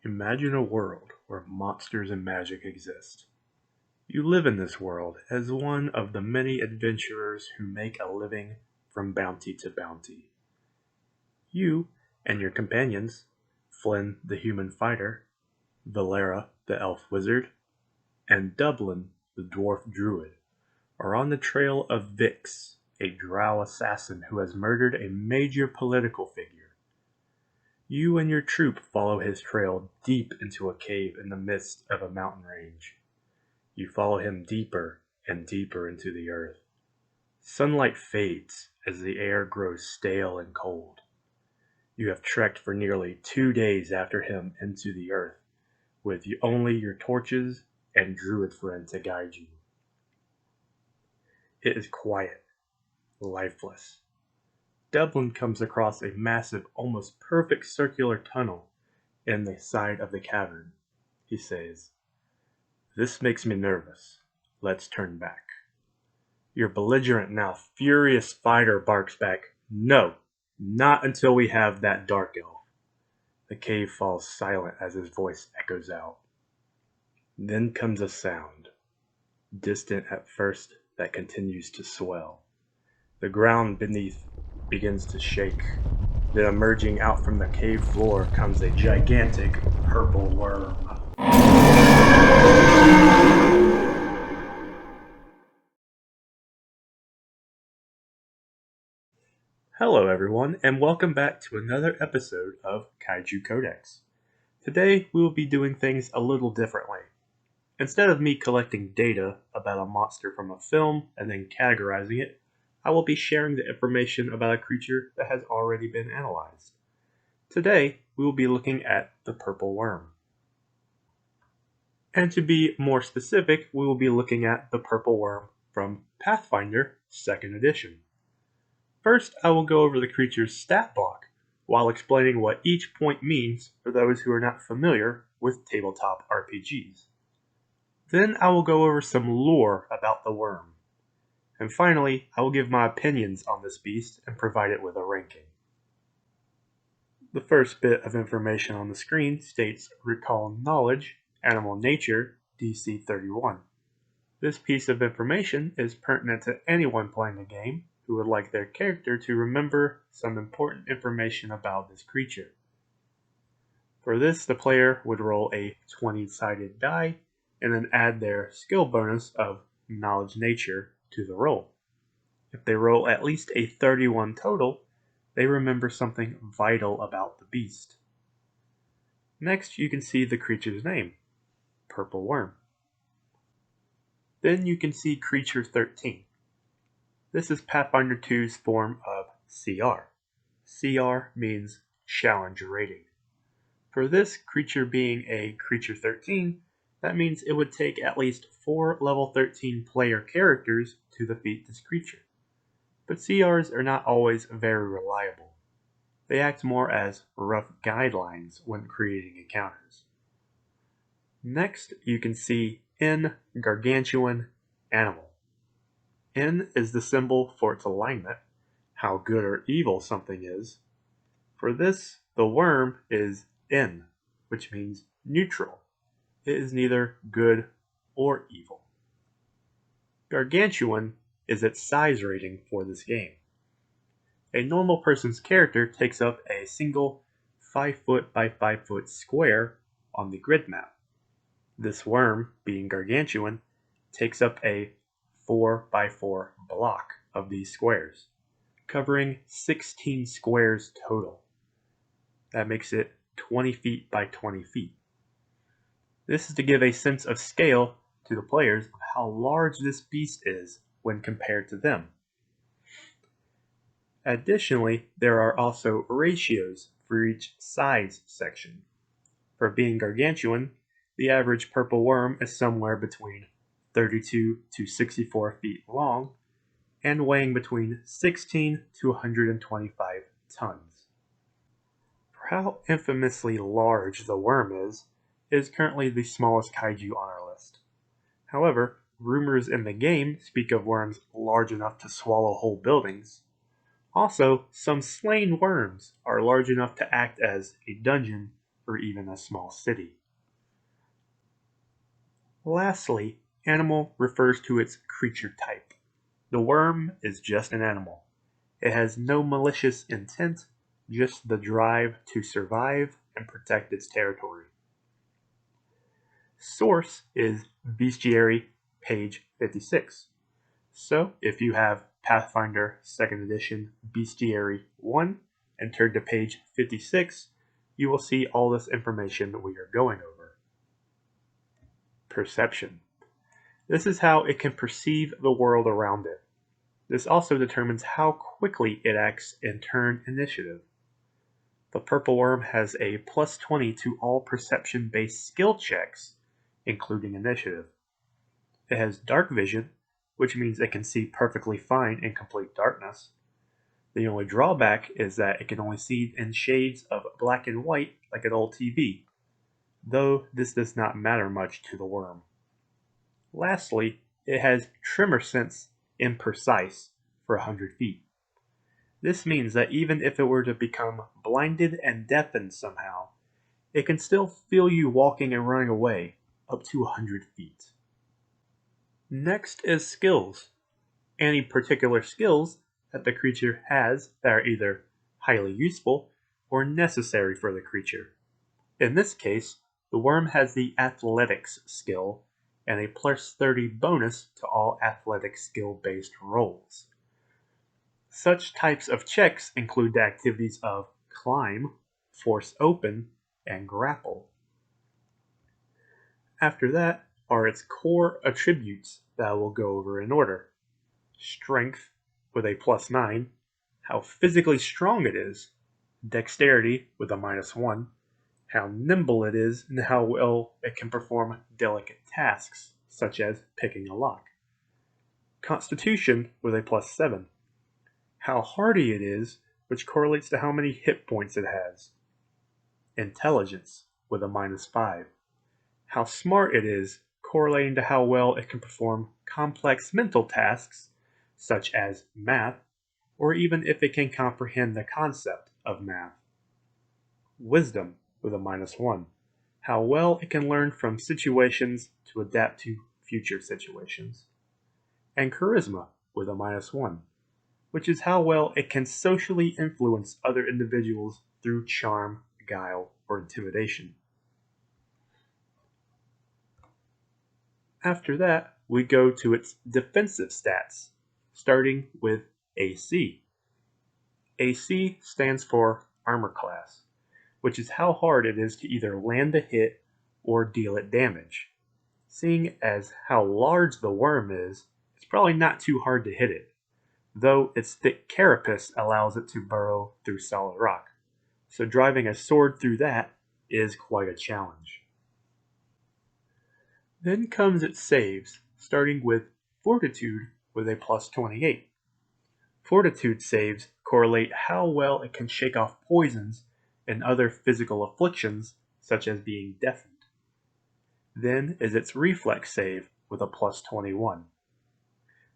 Imagine a world where monsters and magic exist. You live in this world as one of the many adventurers who make a living from bounty to bounty. You and your companions, Flynn the human fighter, Valera the elf wizard, and Dublin the dwarf druid, are on the trail of Vix, a drow assassin who has murdered a major political figure. You and your troop follow his trail deep into a cave in the midst of a mountain range. You follow him deeper and deeper into the earth. Sunlight fades as the air grows stale and cold. You have trekked for nearly 2 days after him into the earth, with only your torches and druid friend to guide you. It is quiet, lifeless. Dublin comes across a massive, almost perfect circular tunnel in the side of the cavern. He says, "This makes me nervous. Let's turn back." Your belligerent, now furious fighter barks back, "No, not until we have that dark elf." The cave falls silent as his voice echoes out. Then comes a sound, distant at first, that continues to swell. The ground beneath begins to shake. Then emerging out from the cave floor comes a gigantic purple worm. Hello everyone, and welcome back to another episode of Kaiju Codex. Today we will be doing things a little differently. Instead of me collecting data about a monster from a film and then categorizing it, I will be sharing the information about a creature that has already been analyzed. Today we will be looking at the purple worm. And to be more specific, we will be looking at the purple worm from Pathfinder 2nd edition. First, I will go over the creature's stat block, while explaining what each point means for those who are not familiar with tabletop RPGs. Then I will go over some lore about the worm. And finally, I will give my opinions on this beast and provide it with a ranking. The first bit of information on the screen states Recall Knowledge, Animal Nature, DC 31. This piece of information is pertinent to anyone playing the game who would like their character to remember some important information about this creature. For this, the player would roll a 20-sided die and then add their skill bonus of Knowledge Nature to the roll. If they roll at least a 31 total, they remember something vital about the beast. Next, you can see the creature's name, Purple Worm. Then you can see Creature 13. This is Pathfinder 2's form of CR. CR means Challenge Rating. For this creature being a Creature 13, that means it would take at least 4 level 13 player characters to defeat this creature. But CRs are not always very reliable. They act more as rough guidelines when creating encounters. Next, you can see N Gargantuan Animal. N is the symbol for its alignment, how good or evil something is. For this, the worm is N, which means neutral. It is neither good or evil. Gargantuan is its size rating for this game. A normal person's character takes up a single 5 foot by 5 foot square on the grid map. This worm, being gargantuan, takes up a 4 by 4 block of these squares, covering 16 squares total. That makes it 20 feet by 20 feet. This is to give a sense of scale to the players of how large this beast is when compared to them. Additionally, there are also ratios for each size section. For being gargantuan, the average purple worm is somewhere between 32 to 64 feet long and weighing between 16 to 125 tons. For how infamously large the worm is currently the smallest kaiju on our list. However, rumors in the game speak of worms large enough to swallow whole buildings. Also, some slain worms are large enough to act as a dungeon or even a small city. Lastly, animal refers to its creature type. The worm is just an animal. It has no malicious intent, just the drive to survive and protect its territory. Source is Bestiary, page 56. So if you have Pathfinder 2nd edition Bestiary 1 and turn to page 56, you will see all this information we are going over. Perception. This is how it can perceive the world around it. This also determines how quickly it acts in turn initiative. The purple worm has a plus 20 to all perception-based skill checks, including initiative. It has dark vision, which means it can see perfectly fine in complete darkness. The only drawback is that it can only see in shades of black and white like an old TV, though this does not matter much to the worm. Lastly, it has tremor sense imprecise for 100 feet. This means that even if it were to become blinded and deafened somehow, it can still feel you walking and running away up to 100 feet. Next is skills. Any particular skills that the creature has that are either highly useful or necessary for the creature. In this case, the worm has the athletics skill and a plus 30 bonus to all athletic skill-based rolls. Such types of checks include the activities of climb, force open, and grapple. After that are its core attributes that I will go over in order. Strength with a plus 9, how physically strong it is, dexterity with a minus 1, how nimble it is, and how well it can perform delicate tasks, such as picking a lock. Constitution with a plus 7, how hardy it is, which correlates to how many hit points it has. Intelligence with a minus 5, how smart it is, correlating to how well it can perform complex mental tasks, such as math, or even if it can comprehend the concept of math. Wisdom with a minus 1, how well it can learn from situations to adapt to future situations. And charisma with a minus 1, which is how well it can socially influence other individuals through charm, guile, or intimidation. After that, we go to its defensive stats, starting with AC. AC stands for armor class, which is how hard it is to either land a hit or deal it damage. Seeing as how large the worm is, it's probably not too hard to hit it, though its thick carapace allows it to burrow through solid rock, so driving a sword through that is quite a challenge. Then comes its saves, starting with Fortitude with a plus 28. Fortitude saves correlate how well it can shake off poisons and other physical afflictions, such as being deafened. Then is its reflex save with a plus 21.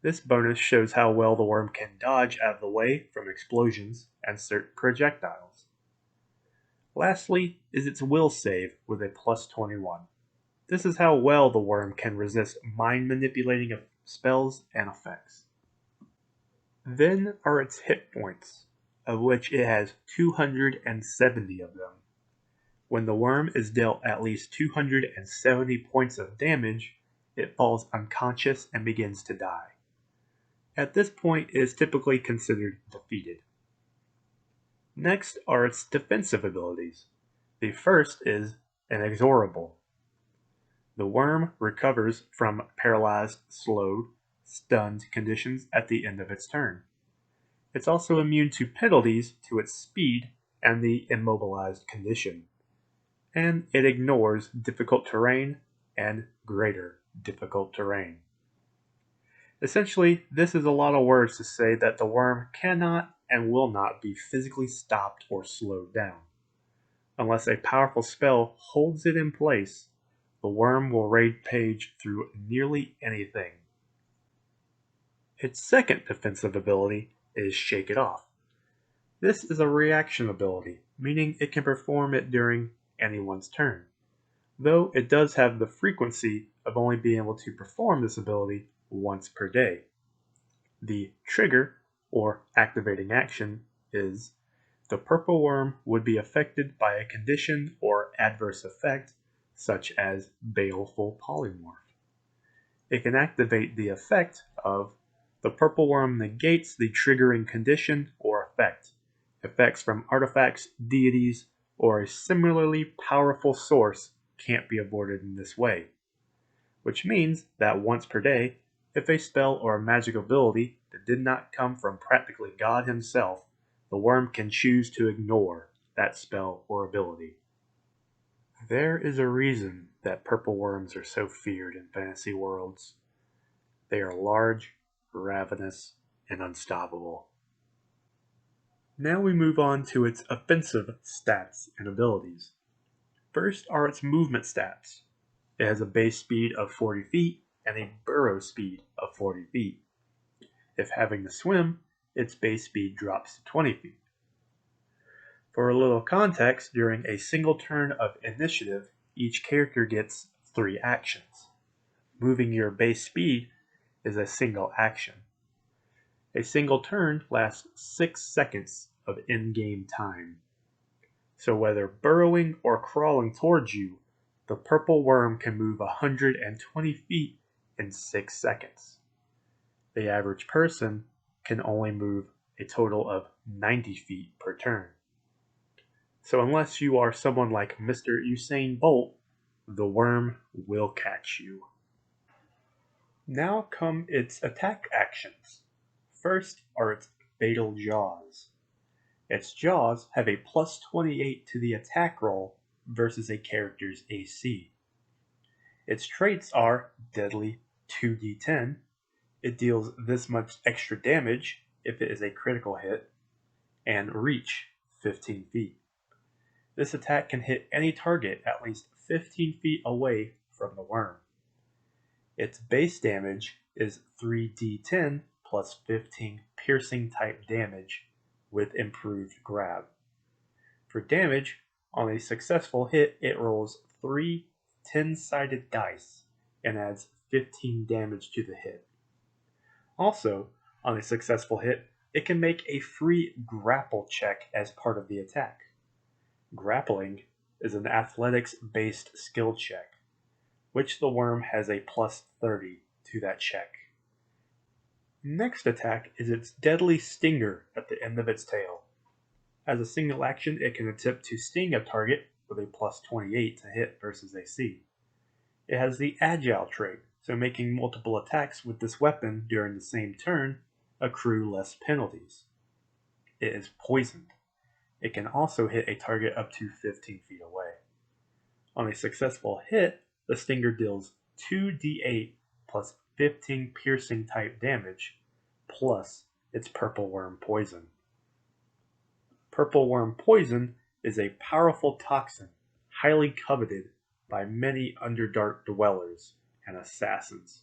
This bonus shows how well the worm can dodge out of the way from explosions and certain projectiles. Lastly is its will save with a plus 21. This is how well the worm can resist mind manipulating spells and effects. Then are its hit points, of which it has 270 of them. When the worm is dealt at least 270 points of damage, it falls unconscious and begins to die. At this point, it is typically considered defeated. Next are its defensive abilities. The first is inexorable. The worm recovers from paralyzed, slowed, stunned conditions at the end of its turn. It's also immune to penalties to its speed and the immobilized condition. And it ignores difficult terrain and greater difficult terrain. Essentially, this is a lot of words to say that the worm cannot and will not be physically stopped or slowed down. Unless a powerful spell holds it in place, the worm will rampage through nearly anything. Its second defensive ability is Shake It Off. This is a reaction ability, meaning it can perform it during anyone's turn, though it does have the frequency of only being able to perform this ability once per day. The trigger, or activating action, is the purple worm would be affected by a condition or adverse effect such as baleful polymorph. It can activate the effect of the purple worm negates the triggering condition or effect. Effects from artifacts, deities, or a similarly powerful source can't be avoided in this way, which means that once per day, if a spell or a magic ability that did not come from practically God himself, the worm can choose to ignore that spell or ability. There is a reason that purple worms are so feared in fantasy worlds. They are large, ravenous, and unstoppable. Now we move on to its offensive stats and abilities. First are its movement stats. It has a base speed of 40 feet and a burrow speed of 40 feet. If having to swim, its base speed drops to 20 feet. For a little context, during a single turn of initiative, each character gets 3 actions. Moving your base speed is a single action. A single turn lasts 6 seconds of in-game time. So whether burrowing or crawling towards you, the purple worm can move 120 feet in 6 seconds. The average person can only move a total of 90 feet per turn. So unless you are someone like Mr. Usain Bolt, the worm will catch you. Now come its attack actions. First are its fatal jaws. Its jaws have a plus 28 to the attack roll versus a character's AC. Its traits are deadly 2d10. It deals this much extra damage if it is a critical hit, and reach 15 feet. This attack can hit any target at least 15 feet away from the worm. Its base damage is 3d10 plus 15 piercing type damage with improved grab. For damage, on a successful hit, it rolls 3 10-sided dice and adds 15 damage to the hit. Also, on a successful hit, it can make a free grapple check as part of the attack. Grappling is an athletics-based skill check, which the worm has a plus 30 to that check. Next attack is its deadly stinger at the end of its tail. As a single action, it can attempt to sting a target with a plus 28 to hit versus AC. It has the agile trait, so making multiple attacks with this weapon during the same turn accrue less penalties. It is poisoned. It can also hit a target up to 15 feet away. On a successful hit, the stinger deals 2d8 plus 15 piercing type damage, plus its purple worm poison. Purple worm poison is a powerful toxin, highly coveted by many Underdark dwellers and assassins.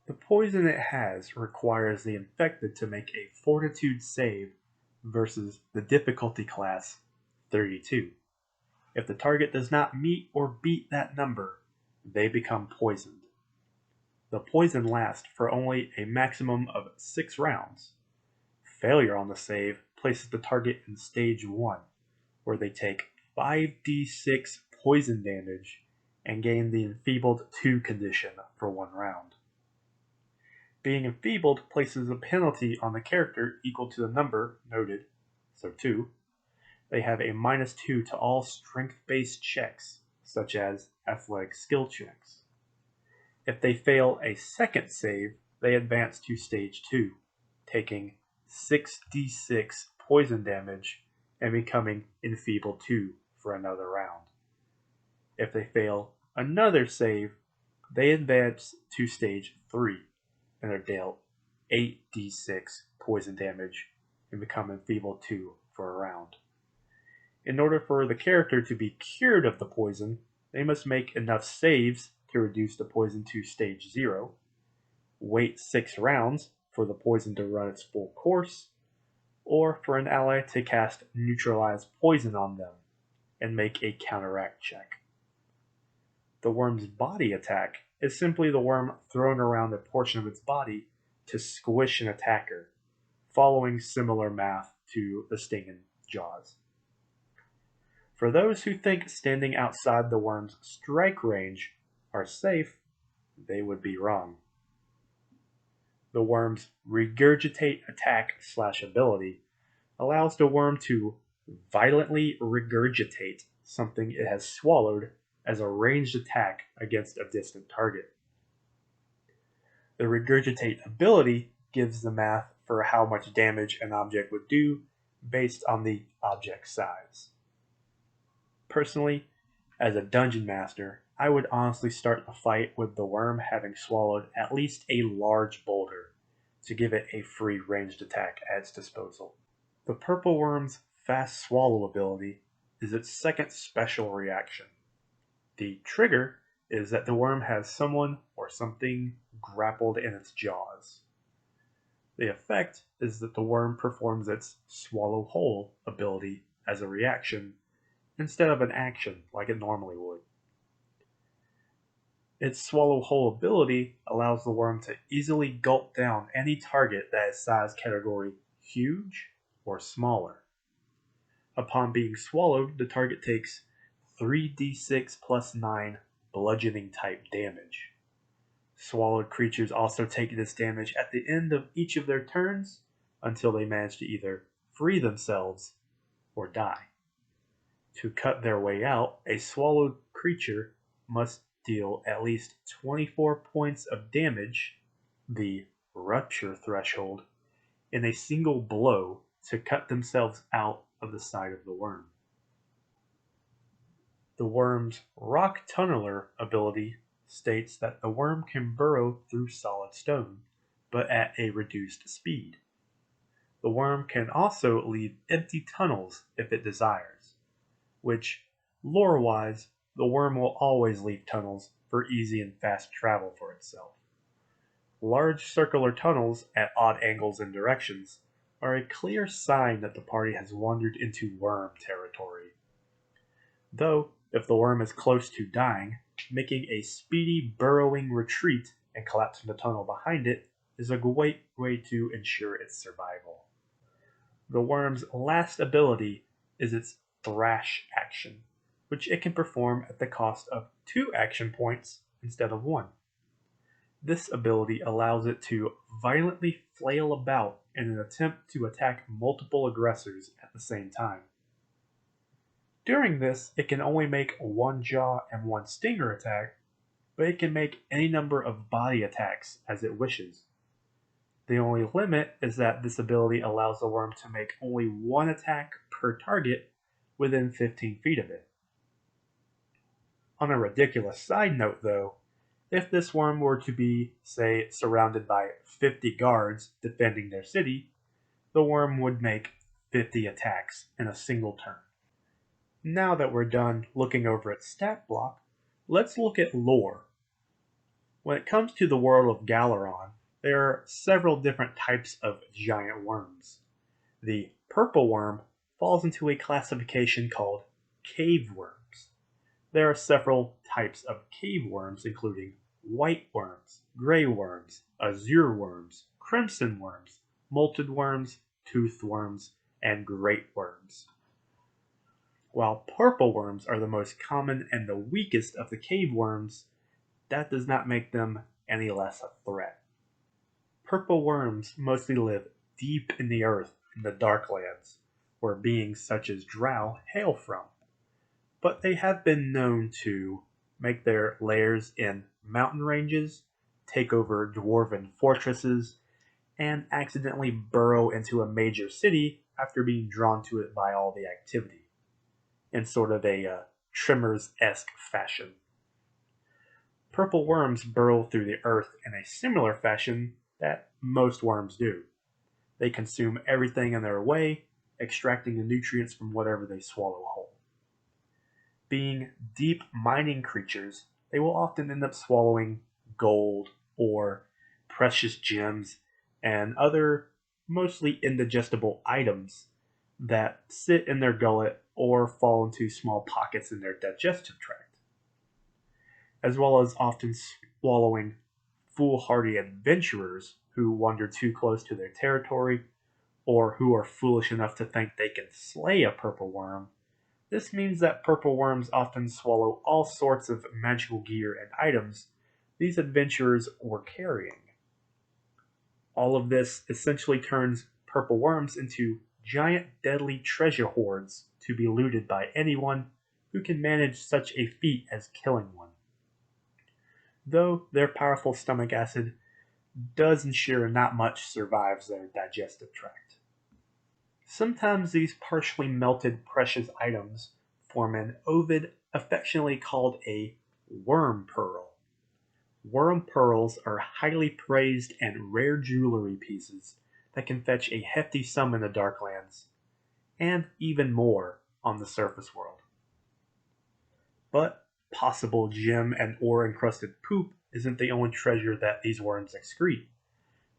The poison it has requires the infected to make a fortitude save versus the difficulty class 32. If the target does not meet or beat that number, they become poisoned. The poison lasts for only a maximum of 6 rounds. Failure on the save places the target in stage 1, where they take 5d6 poison damage and gain the enfeebled 2 condition for 1 round. Being enfeebled places a penalty on the character equal to the number noted, so 2. They have a -2 to all strength-based checks, such as athletic skill checks. If they fail a second save, they advance to stage 2, taking 6d6 poison damage and becoming enfeebled 2 for another round. If they fail another save, they advance to stage 3 and are dealt 8d6 poison damage and become enfeebled 2 for a round. In order for the character to be cured of the poison, they must make enough saves to reduce the poison to stage 0, wait 6 rounds for the poison to run its full course, or for an ally to cast neutralize poison on them. and make a counteract check. The worm's body attack is simply the worm throwing around a portion of its body to squish an attacker, following similar math to the sting in Jaws. For those who think standing outside the worm's strike range are safe, they would be wrong. The worm's regurgitate attack/ability allows the worm to violently regurgitate something it has swallowed as a ranged attack against a distant target. The regurgitate ability gives the math for how much damage an object would do based on the object size. Personally, as a dungeon master, I would honestly start the fight with the worm having swallowed at least a large boulder to give it a free ranged attack at its disposal. The purple worm's fast swallow ability is its second special reaction. The trigger is that the worm has someone or something grappled in its jaws. The effect is that the worm performs its swallow whole ability as a reaction instead of an action like it normally would. Its swallow whole ability allows the worm to easily gulp down any target that is size category huge or smaller. Upon being swallowed, the target takes 3d6 plus 9 bludgeoning type damage. Swallowed creatures also take this damage at the end of each of their turns until they manage to either free themselves or die. To cut their way out, a swallowed creature must deal at least 24 points of damage, the rupture threshold, in a single blow to cut themselves out of the side of the worm. The worm's rock tunneler ability states that the worm can burrow through solid stone, but at a reduced speed. The worm can also leave empty tunnels if it desires, which, lore-wise, the worm will always leave tunnels for easy and fast travel for itself. Large circular tunnels at odd angles and directions are a clear sign that the party has wandered into worm territory. Though, if the worm is close to dying, making a speedy burrowing retreat and collapsing the tunnel behind it is a great way to ensure its survival. The worm's last ability is its thrash action, which it can perform at the cost of 2 action points instead of 1. This ability allows it to violently flail about in an attempt to attack multiple aggressors at the same time. During this, it can only make 1 jaw and 1 stinger attack, but it can make any number of body attacks as it wishes. The only limit is that this ability allows the worm to make only 1 attack per target within 15 feet of it. On a ridiculous side note though, if this worm were to be, say, surrounded by 50 guards defending their city, the worm would make 50 attacks in a single turn. Now that we're done looking over its stat block, let's look at lore. When it comes to the world of Galeron, there are several different types of giant worms. The purple worm falls into a classification called cave worms. There are several types of cave worms, including white worms, gray worms, azure worms, crimson worms, molted worms, toothed worms, and great worms. While purple worms are the most common and the weakest of the cave worms, that does not make them any less a threat. Purple worms mostly live deep in the earth in the Darklands, where beings such as drow hail from, but they have been known to make their lairs in mountain ranges, take over dwarven fortresses, and accidentally burrow into a major city after being drawn to it by all the activity, in sort of a Tremors-esque fashion. Purple worms burrow through the earth in a similar fashion that most worms do. They consume everything in their way, extracting the nutrients from whatever they swallow whole. Being deep mining creatures, they will often end up swallowing gold, ore, precious gems, and other mostly indigestible items that sit in their gullet or fall into small pockets in their digestive tract, as well as often swallowing foolhardy adventurers who wander too close to their territory or who are foolish enough to think they can slay a purple worm. This means that purple worms often swallow all sorts of magical gear and items these adventurers were carrying. All of this essentially turns purple worms into giant deadly treasure hoards to be looted by anyone who can manage such a feat as killing one. Though their powerful stomach acid does ensure not much survives their digestive tract. Sometimes these partially melted precious items form an ovid affectionately called a worm pearl. Worm pearls are highly praised and rare jewelry pieces that can fetch a hefty sum in the Darklands, and even more on the surface world. But possible gem and ore encrusted poop isn't the only treasure that these worms excrete.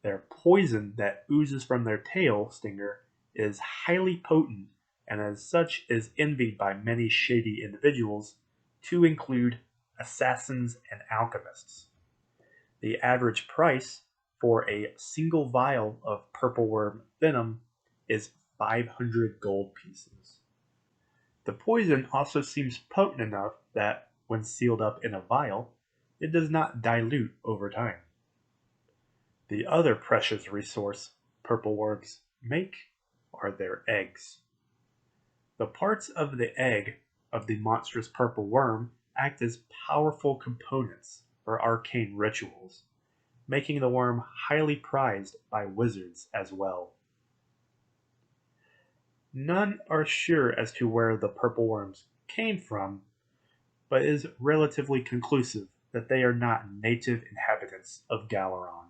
Their poison that oozes from their tail stinger is highly potent and as such is envied by many shady individuals, to include assassins and alchemists. The average price for a single vial of purple worm venom is 500 gold pieces. The poison also seems potent enough that, when sealed up in a vial, it does not dilute over time. The other precious resource purple worms make are their eggs. The parts of the egg of the monstrous purple worm act as powerful components for arcane rituals, making the worm highly prized by wizards as well. None are sure as to where the purple worms came from, but it is relatively conclusive that they are not native inhabitants of Galaron.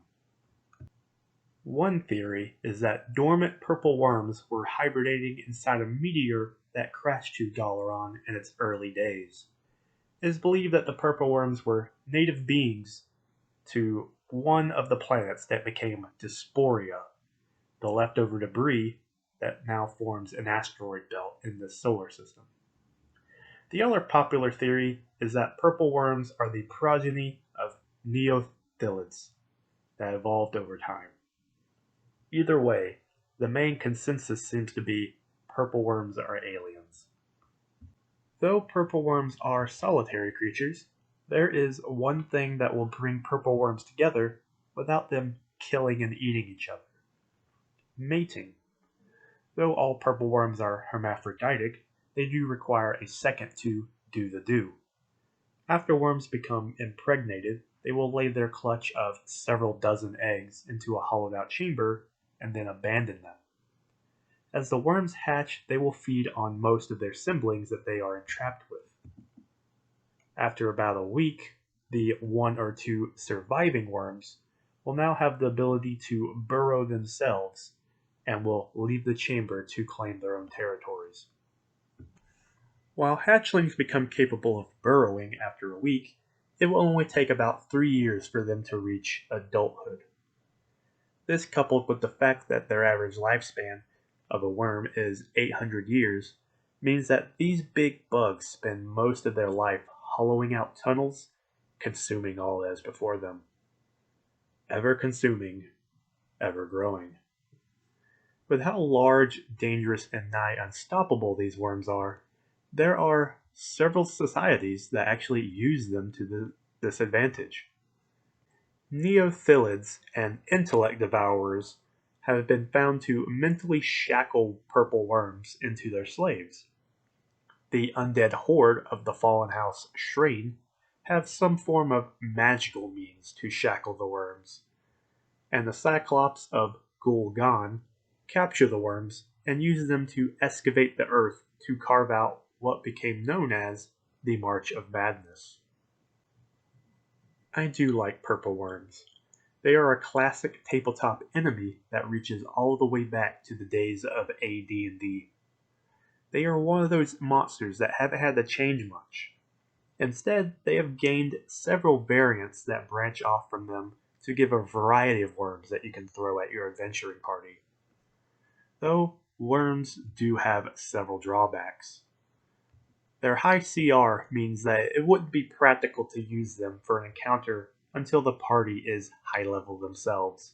One theory is that dormant purple worms were hibernating inside a meteor that crashed to Galaron in its early days. It is believed that the purple worms were native beings to one of the planets that became Dysphoria, the leftover debris that now forms an asteroid belt in the solar system. The other popular theory is that purple worms are the progeny of neothilids that evolved over time. Either way, the main consensus seems to be purple worms are aliens. Though purple worms are solitary creatures, there is one thing that will bring purple worms together without them killing and eating each other: mating. Though all purple worms are hermaphroditic, they do require a second to do the do. After worms become impregnated, they will lay their clutch of several dozen eggs into a hollowed out chamber and then abandon them. As the worms hatch, they will feed on most of their siblings that they are entrapped with. After about a week, the one or two surviving worms will now have the ability to burrow themselves and will leave the chamber to claim their own territories. While hatchlings become capable of burrowing after a week, it will only take about 3 years for them to reach adulthood. This, coupled with the fact that their average lifespan of a worm is 800 years, means that these big bugs spend most of their life hollowing out tunnels, consuming all that is before them. Ever consuming, ever growing. With how large, dangerous, and nigh unstoppable these worms are, there are several societies that actually use them to this advantage. Neothilids and intellect devourers have been found to mentally shackle purple worms into their slaves. The undead horde of the fallen house Shrine have some form of magical means to shackle the worms, and the Cyclops of Gul'dan capture the worms and use them to excavate the earth to carve out what became known as the March of Madness. I do like purple worms. They are a classic tabletop enemy that reaches all the way back to the days of AD&D. They are one of those monsters that haven't had to change much. Instead, they have gained several variants that branch off from them to give a variety of worms that you can throw at your adventuring party. Though worms do have several drawbacks. Their high CR means that it wouldn't be practical to use them for an encounter until the party is high level themselves,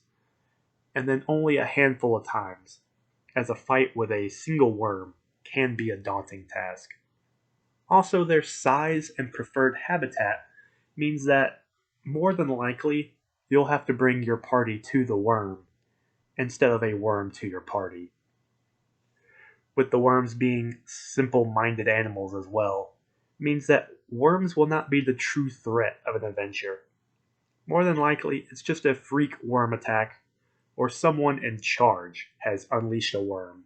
and then only a handful of times, as a fight with a single worm can be a daunting task. Also, their size and preferred habitat means that more than likely you'll have to bring your party to the worm instead of a worm to your party. With the worms being simple minded animals as well, means that worms will not be the true threat of an adventure. More than likely, it's just a freak worm attack, or someone in charge has unleashed a worm.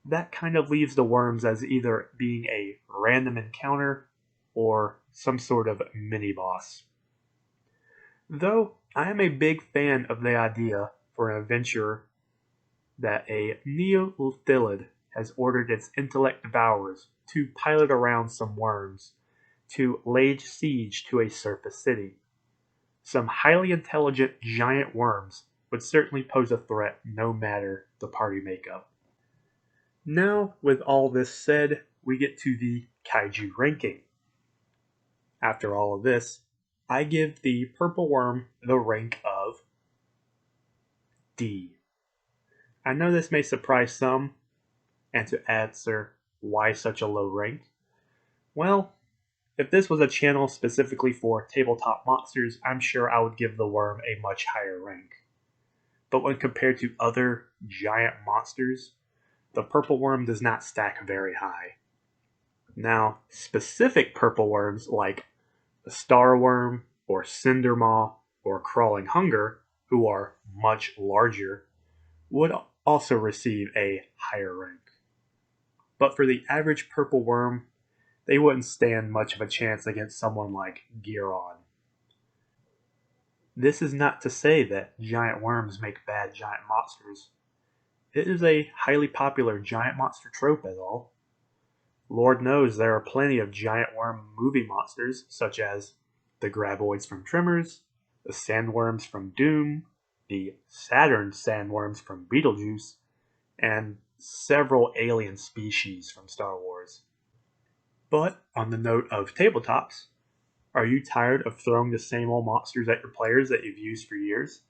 That kind of leaves the worms as either being a random encounter or some sort of mini boss. Though I am a big fan of the idea for an adventure that a Neothilid has ordered its intellect devourers to pilot around some worms to lay siege to a surface city. Some highly intelligent giant worms would certainly pose a threat no matter the party makeup. Now, with all this said, we get to the Kaiju ranking. After all of this, I give the purple worm the rank of D. I know this may surprise some, and to answer why such a low rank, well, if this was a channel specifically for tabletop monsters, I'm sure I would give the worm a much higher rank. But when compared to other giant monsters, the purple worm does not stack very high. Now, specific purple worms like the star worm or cinder maw or crawling hunger, who are much larger, would also receive a higher rank. But for the average purple worm, they wouldn't stand much of a chance against someone like Giron. This is not to say that giant worms make bad giant monsters. It is a highly popular giant monster trope at all. Lord knows there are plenty of giant worm movie monsters, such as the graboids from Tremors, the sandworms from Doom, the Saturn sandworms from Beetlejuice, and several alien species from Star Wars. But on the note of tabletops, are you tired of throwing the same old monsters at your players that you've used for years?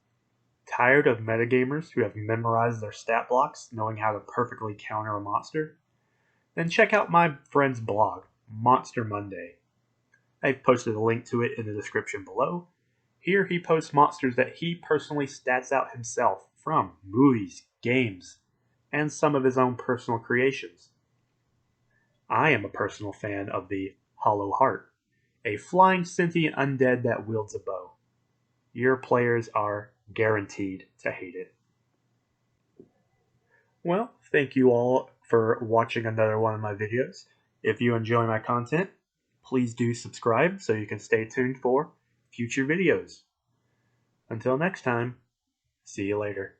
Tired of metagamers who have memorized their stat blocks, knowing how to perfectly counter a monster? Then check out my friend's blog, Monster Monday. I've posted a link to it in the description below. Here he posts monsters that he personally stats out himself from movies, games, and some of his own personal creations. I am a personal fan of the Hollow Heart, a flying sentient undead that wields a bow. Your players are guaranteed to hate it. Well, thank you all for watching another one of my videos. If you enjoy my content, please do subscribe so you can stay tuned for future videos. Until next time, see you later.